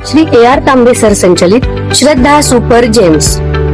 Shri AR तांबे sir संचलित श्रद्धा super gems.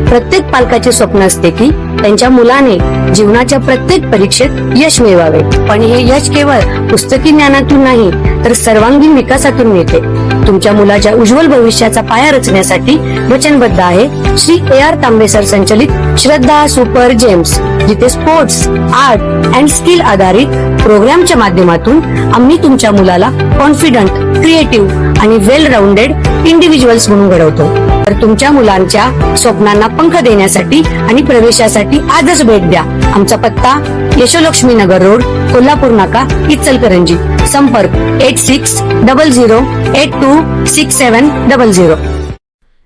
प्रत्येक पालकाचे स्वप्न असते की त्यांच्या मुलाने जीवनाच्या प्रत्येक परीक्षेत यश मिळवावे, पण हे यश केवळ पुस्तकी ज्ञानातून नाही तर सर्वांगीण विकासातून मिळते। तुमच्या मुलाच्या उज्ज्वल भविष्याचा पाया रचण्यासाठी वचनबद्ध आहे श्री AR तांबे सर संचलित श्रद्धा सुपर जेम्स, जिथे स्पोर्ट्स, आर्ट अँड स्किल आधारित प्रोग्रामच्या माध्यमातून आम्ही तुमच्या मुलाला कॉन्फिडंट, क्रिएटिव्ह आणि वेल राऊंडेड इंडिव्हिज्युअल्स म्हणून घडवतो। तर तुमच्या मुलांच्या स्वप्नांना पंख देण्यासाठी आणि प्रवेशासाठी आजच भेट द्या। आमचा पत्ता यशोलक्ष्मी नगर रोड, कोल्हापूर नाका, इचलकरंजी। संपर्क 8600826700।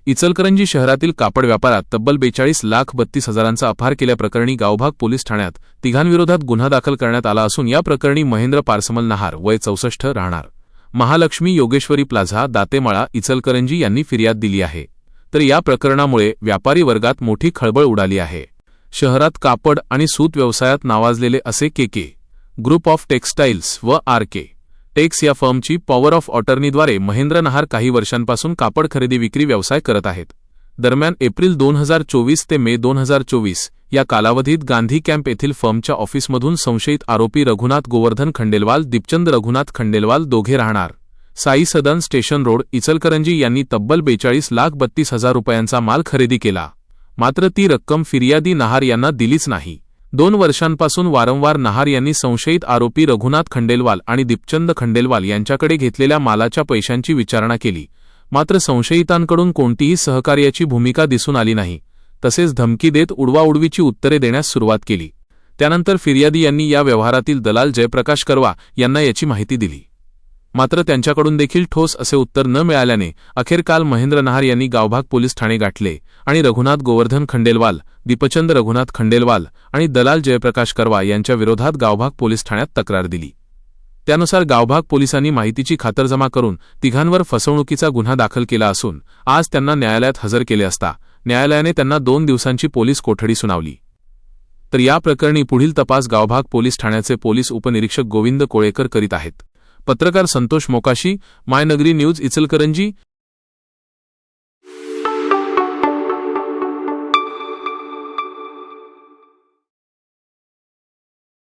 इचलकरंजी शहरातील कापड व्यापारात तब्बल 42,32,000चा अपहार केल्याप्रकरणी गावभाग पोलीस ठाण्यात तिघांविरोधात गुन्हा दाखल करण्यात आला असून या प्रकरणी महेंद्र पारसमल नहार वय 64 राहणार महालक्ष्मी योगेश्वरी प्लाझा, दातेमाळा, इचलकरंजी यांनी फिर्याद दिली आहे। तर या प्रकरणामुळे व्यापारी वर्गात मोठी खळबळ उडाली आहे। शहरात कापड आणि सूत व्यवसायात नावाजलेले असे KK ग्रुप ऑफ टेक्सटाईल्स व RK टेक्स या फर्मची पॉवर ऑफ अटर्नीद्वारे महेंद्र नहार काही वर्षांपासून कापड खरेदी विक्री व्यवसाय करत आहेत। दरम्यान एप्रिल 2024 ते मे 2024 या कालावधीत गांधी कॅम्प येथील फर्मच्या ऑफिसमधून संशयित आरोपी रघुनाथ गोवर्धन खंडेलवाल, दीपचंद रघुनाथ खंडेलवाल दोघे राहणार साई सदन स्टेशन रोड, इचलकरंजी यांनी तब्बल 42,32,000 रुपयांचा माल खरेदी केला। मात्र ती रक्कम फिर्यादी नहार यांना दिलीच नाही। 2 वर्षांपासून वारंवार नहार यांनी संशयित आरोपी रघुनाथ खंडेलवाल आणि दीपचंद खंडेलवाल यांच्याकडे घेतलेल्या मालाच्या पैशांची विचारणा केली, मात्र संशयितांकडून कोणतीही सहकार्याची भूमिका दिसून आली नाही। तसेच धमकी देत उडवाउडवीची उत्तरे देण्यास सुरुवात केली। त्यानंतर फिर्यादी यांनी या व्यवहारातील दलाल जयप्रकाश करवा यांना याची माहिती दिली, मात्र त्यांच्याकडून देखील ठोस असे उत्तर न मिळाल्याने अखेर काल महेंद्र नहार यांनी गावभाग पोलीस ठाणे गाठले आणि रघुनाथ गोवर्धन खंडेलवाल, दीपचंद रघुनाथ खंडेलवाल आणि दलाल जयप्रकाश करवा यांच्या विरोधात गावभाग पोलीस ठाण्यात तक्रार दिली। त्यानुसार गावभाग पोलिसांनी माहितीची खातरजमा करून तिघांवर फसवणुकीचा गुन्हा दाखल केला असून आज त्यांना न्यायालयात हजर केले असता न्यायालयाने त्यांना 2 दिवसांची पोलीस कोठडी सुनावली। तर या प्रकरणी पुढील तपास गावभाग पोलीस ठाण्याचे पोलीस उपनिरीक्षक गोविंद कोळेकर करीत आहेत। पत्रकार संतोष मोकाशी, मायनगरी न्यूज, इचलकरंजी।